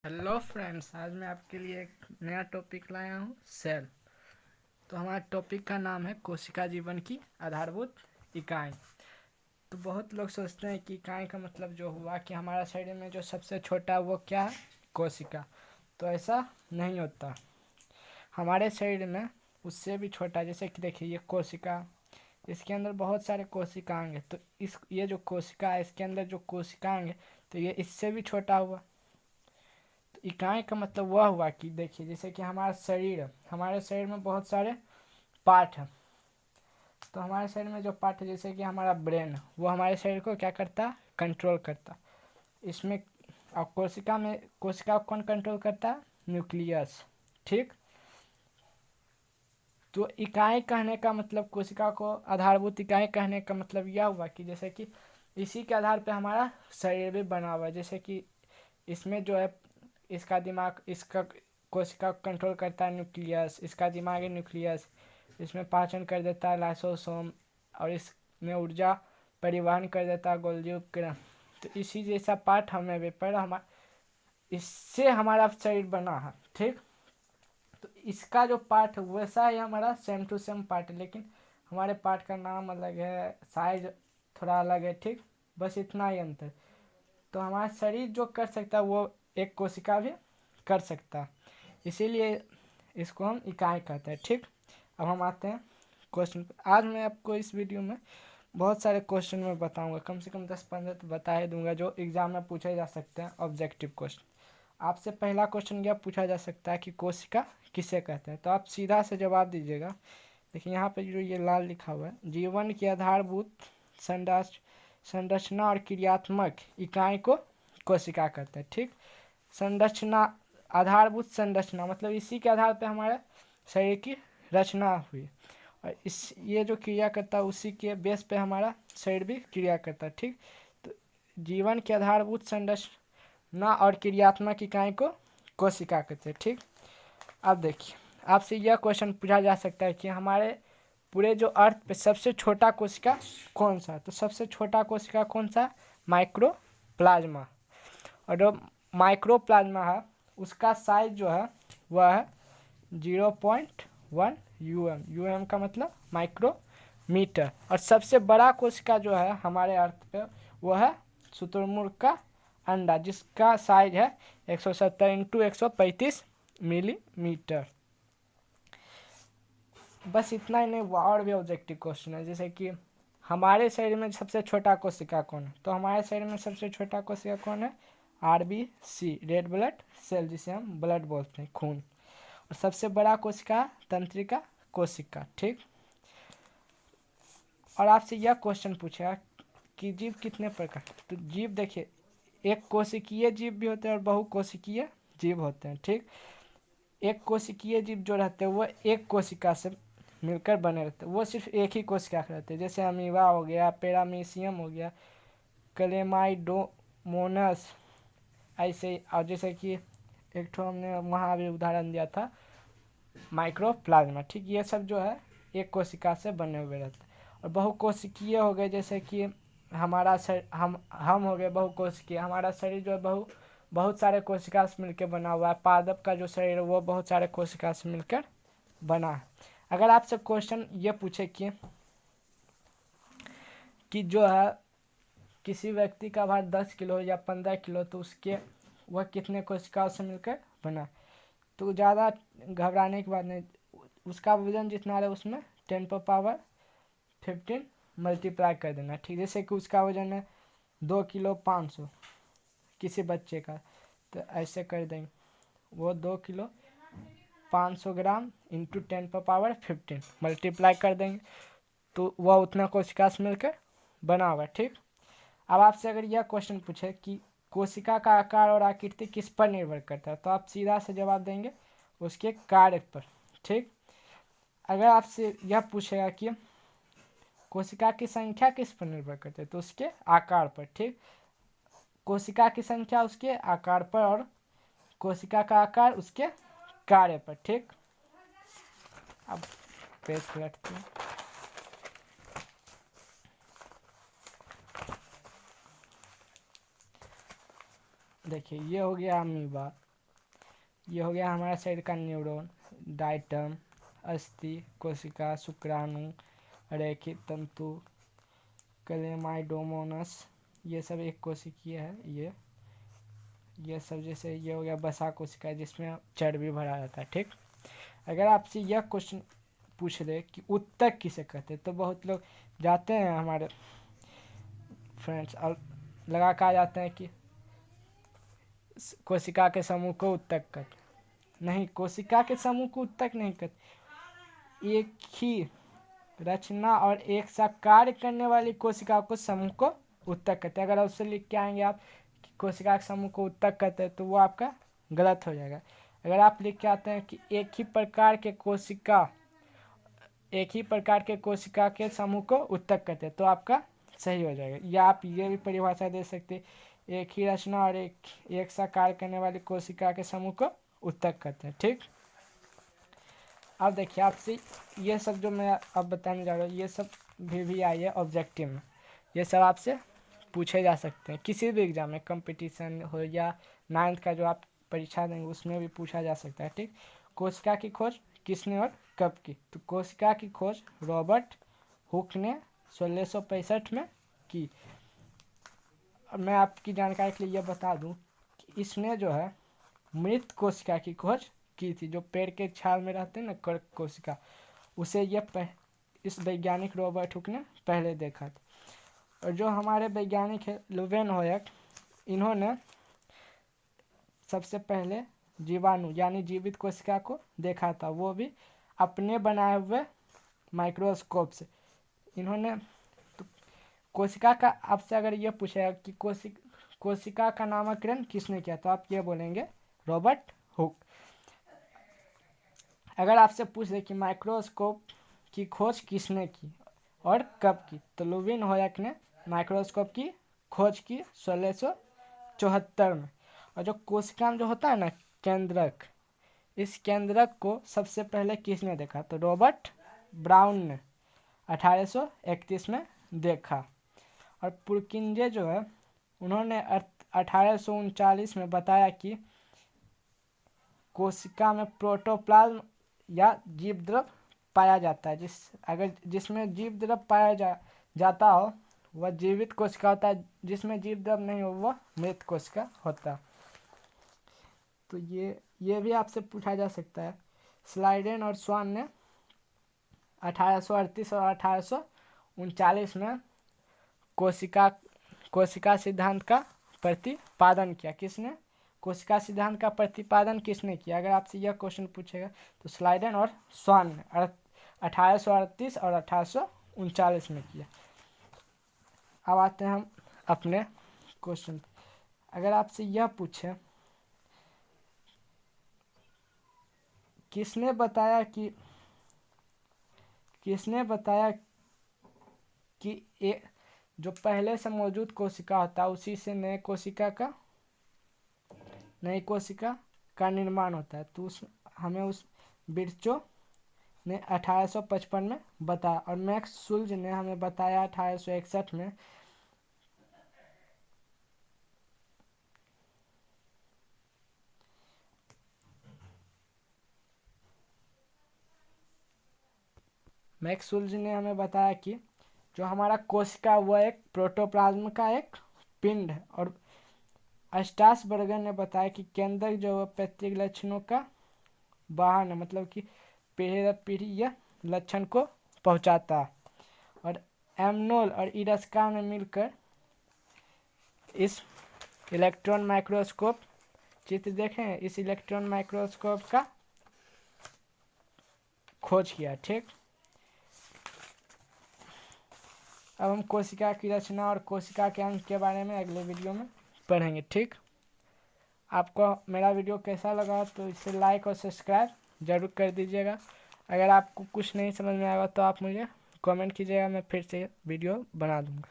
Hello friends, आज मैं आपके लिए एक नया टॉपिक लाया हूँ सेल। तो हमारे टॉपिक का नाम है कोशिका जीवन की आधारभूत इकाई। तो बहुत लोग सोचते हैं कि इकाई का मतलब जो हुआ कि हमारा शरीर में जो सबसे छोटा वो क्या है, कोशिका। तो ऐसा नहीं होता। हमारे शरीर में उससे भी छोटा, जैसे कि देखिए ये कोशिका, इसके अंदर बहुत सारे कोशिकांग हैं। तो ये जो कोशिका है इसके अंदर जो कोशिकांग है तो ये इससे भी छोटा हुआ। इकाई का मतलब वह हुआ कि देखिए जैसे कि हमारा शरीर है, हमारे शरीर में बहुत सारे पार्ट हैं। तो हमारे शरीर में जो पार्ट है जैसे कि हमारा ब्रेन, वो हमारे शरीर को क्या करता है, कंट्रोल करता है। इसमें और कोशिका को कौन कंट्रोल करता है, न्यूक्लियस। ठीक। तो इकाई कहने का मतलब, कोशिका को आधारभूत इकाई कहने का मतलब यह हुआ कि जैसे कि इसी के आधार पे हमारा शरीर भी बना हुआ है। जैसे कि इसमें जो है, इसका दिमाग, इसका कोशिका को कंट्रोल करता है न्यूक्लियस, इसका दिमाग है न्यूक्लियस। इसमें पाचन कर देता है लाइसोसोम, और इसमें ऊर्जा परिवहन कर देता है गोल्गी उपकरण। तो इसी जैसा पार्ट हमें भी पर इससे हमारा शरीर बना है। ठीक। तो इसका जो पार्ट है वैसा ही हमारा सेम टू सेम पार्ट है, लेकिन हमारे पार्ट का नाम अलग है, साइज थोड़ा अलग है। ठीक। बस इतना ही अंतर। तो हमारा शरीर जो कर सकता है वो एक कोशिका भी कर सकता है, इसीलिए इसको हम इकाई कहते हैं। ठीक। अब हम आते हैं क्वेश्चन पर। आज मैं आपको इस वीडियो में बहुत सारे क्वेश्चन में बताऊंगा, कम से कम 10-15 तो बता ही दूंगा जो एग्जाम में पूछे जा सकते हैं, ऑब्जेक्टिव क्वेश्चन। आपसे पहला क्वेश्चन यह पूछा जा सकता है कि कोशिका किसे कहते हैं, तो आप सीधा से जवाब दीजिएगा। देखिए यहाँ पे जो ये लाल लिखा हुआ है, जीवन की आधारभूत संरचना और क्रियात्मक इकाई को कोशिका कहते हैं। ठीक। संरचना, आधारभूत संरचना मतलब इसी के आधार पर हमारे शरीर की रचना हुई, और इस ये जो क्रिया करता है उसी के बेस पे हमारा शरीर भी क्रिया करता है। ठीक। तो जीवन के आधारभूत संरचना और क्रियात्मक इकाई को कोशिका कहते हैं। ठीक। अब देखिए, आपसे यह क्वेश्चन पूछा जा सकता है कि हमारे पूरे जो अर्थ पे सबसे छोटा कोशिका कौन सा है, तो सबसे छोटा कोशिका कौन सा, माइक्रोप्लाज्मा। और जो माइक्रोप्लाज्मा है उसका साइज जो है वह है 0.1 यूएम का मतलब माइक्रोमीटर। और सबसे बड़ा कोशिका जो है हमारे अर्थ पे वो है शुतुरमुर्ग का अंडा, जिसका साइज है 170 इंटू 135 मिलीमीटर। बस इतना ही नहीं, और भी ऑब्जेक्टिव क्वेश्चन है, जैसे कि हमारे शरीर में सबसे छोटा कोशिका कौन है, तो हमारे शरीर में सबसे छोटा कोशिका कौन है, आरबीसी, रेड ब्लड सेल, जिसे हम ब्लड बोलते हैं, खून। और सबसे बड़ा कोशिका तंत्रिका कोशिका। ठीक। और आपसे यह क्वेश्चन पूछा कि जीव कितने प्रकार, तो जीव देखिए, एक कोशिकीय जीव भी होते हैं और बहुकोशिकीय जीव होते हैं। ठीक। एक कोशिकीय जीव जो रहते हैं वो एक कोशिका से मिलकर बने रहते हैं, वो सिर्फ एक ही कोशिका के रहते हैं, जैसे अमीबा हो गया, पैरामीशियम हो गया, क्लेमाइडोमोनस, ऐसे ही। और जैसे कि एक ठो हमने वहाँ भी उदाहरण दिया था, माइक्रोप्लाज्मा। ठीक। ये सब जो है एक कोशिका से बने हुए रहते हैं। और बहुकोशिकीय हो गए, जैसे कि हमारा शरीर, हम हो गए बहुकोशिकीय। हमारा शरीर जो है बहुत सारे कोशिका से मिलकर बना हुआ है। पादप का जो शरीर है वो बहुत सारे कोशिका से मिलकर बना है। अगर आपसे क्वेश्चन ये पूछे कि जो है किसी व्यक्ति का भार 10 किलो या 15 किलो, तो उसके वह कितने कोशिकाओं से मिलकर बना, तो ज़्यादा घबराने की बात नहीं। उसका वजन जितना रहे उसमें 10 पर पावर 15 मल्टीप्लाई कर देना। ठीक। जैसे कि उसका वजन है 2 किलो 500 किसी बच्चे का, तो ऐसे कर देंगे, वो 2 किलो 500 ग्राम इंटू 10 पर पावर 15 मल्टीप्लाई कर देंगे, तो वह उतना कोशिका से मिलकर बना होगा। ठीक। अब आपसे अगर यह क्वेश्चन पूछे कि कोशिका का आकार और आकृति किस पर निर्भर करता है, तो आप सीधा से जवाब देंगे उसके कार्य पर। ठीक। अगर आपसे यह पूछेगा कि कोशिका की संख्या किस पर निर्भर करती है, तो उसके आकार पर। ठीक। कोशिका की संख्या उसके आकार पर, और कोशिका का आकार उसके कार्य पर। ठीक। अब पेज पलटते हैं। देखिए ये हो गया अमीबा, ये हो गया हमारा शरीर का न्यूरॉन, डायटम, अस्थि, कोशिका, शुक्राणु, रेखित तंतु, क्लेमाइडोमोनस, ये सब एक कोशिकीय है। ये सब जैसे ये हो गया बसा कोशिका जिसमें चर्बी भरा रहता है। ठीक, अगर आपसे यह क्वेश्चन पूछ रहे कि उत्तक किसे कहते हैं, तो बहुत लोग जाते हैं हमारे फ्रेंड्स और लगा कर आ जाते हैं कि कोशिका के समूह को उत्तक कहते। नहीं, कोशिका के समूह को उत्तक नहीं कहते, एक ही रचना और एक सा कार्य करने वाली कोशिका को समूह को उत्तक कहते हैं। अगर उससे लिख के आएंगे आप कि कोशिका के समूह को उत्तक कहते हैं तो वो आपका गलत हो जाएगा। अगर आप लिख के आते हैं कि एक ही प्रकार के कोशिका के समूह को उत्तक कहते हैं तो आपका सही हो जाएगा। या आप ये भी परिभाषा दे सकते, एक ही रचना और एक सा कार्य करने वाली कोशिका के समूह को उत्तक कहते हैं। ठीक, अब देखिए आपसे ये सब जो मैं अब बताने जा रहा हूँ ये सब भी आई है ऑब्जेक्टिव में, ये सब आपसे पूछे जा सकते हैं किसी भी एग्जाम में, कंपटीशन हो या 9th का जो आप परीक्षा देंगे उसमें भी पूछा जा सकता है। ठीक, कोशिका की खोज किसने और कब की? तो कोशिका की खोज रॉबर्ट हुक ने 1665 में की। और मैं आपकी जानकारी के लिए यह बता दूं कि इसने जो है मृत कोशिका की खोज की थी, जो पेड़ के छाल में रहते हैं ना कर्क कोशिका, उसे इस वैज्ञानिक रॉबर्ट हुक ने पहले देखा था। और जो हमारे वैज्ञानिक है लुवेनहोयक, इन्होंने सबसे पहले जीवाणु यानी जीवित कोशिका को देखा था, वो भी अपने बनाए हुए माइक्रोस्कोप से। इन्होंने तो कोशिका का आपसे अगर ये पूछेगा कि कोशिका का नामकरण किसने किया तो आप ये बोलेंगे रॉबर्ट हुक। अगर आपसे पूछ दे कि माइक्रोस्कोप की खोज किसने की और कब की, तो लुवेनहोयक ने माइक्रोस्कोप की खोज की 1674 में। और जो कोशिका में जो होता है ना केंद्रक, इस केंद्रक को सबसे पहले किसने देखा? तो रॉबर्ट ब्राउन ने 1831 में देखा। और पुरकिंजे जो है उन्होंने 1839 में बताया कि कोशिका में प्रोटोप्लाज्म या जीव द्रव पाया जाता है, जिसमें जीव द्रव पाया जाता हो वह जीवित कोशिका होता है, जिसमें जीव द्रव नहीं हो वह मृत कोशिका होता है। तो ये भी आपसे पूछा जा सकता है। स्लाइडेन और स्वान ने 1838 और 1839 में कोशिका सिद्धांत का प्रतिपादन किया। किसने? कोशिका सिद्धांत का प्रतिपादन किसने किया? अगर आपसे यह क्वेश्चन पूछेगा तो स्लाइडेन और स्वान ने 1838 और 1839 में किया। अब आते हैं हम अपने क्वेश्चन। अगर आपसे यह पूछे किसने बताया कि जो पहले से मौजूद कोशिका होता है उसी से नई कोशिका का निर्माण होता है? तो हमें उस बिरचो ने 1855 में बताया और मैक्स सुल्ज ने हमें बताया 1861 में। मैक्स सुल्ज ने हमें बताया कि जो हमारा कोशिका वह एक प्रोटोप्लाज्म का एक पिंड है। और अस्टासबर्गर ने बताया कि केंद्रक जो है प्रत्येक लक्षणों का वाहन है, मतलब कि पीढ़ी दर पीढ़ी यह लक्षण को पहुंचाता है। और एमनोल और इरस्का ने मिलकर इस इलेक्ट्रॉन माइक्रोस्कोप, चित्र देखें, इस इलेक्ट्रॉन माइक्रोस्कोप का खोज किया। ठीक, अब हम कोशिका की रचना और कोशिका के अंग के बारे में अगले वीडियो में पढ़ेंगे। ठीक, आपको मेरा वीडियो कैसा लगा तो इसे लाइक और सब्सक्राइब ज़रूर कर दीजिएगा। अगर आपको कुछ नहीं समझ में आएगा तो आप मुझे कमेंट कीजिएगा, मैं फिर से वीडियो बना दूँगा।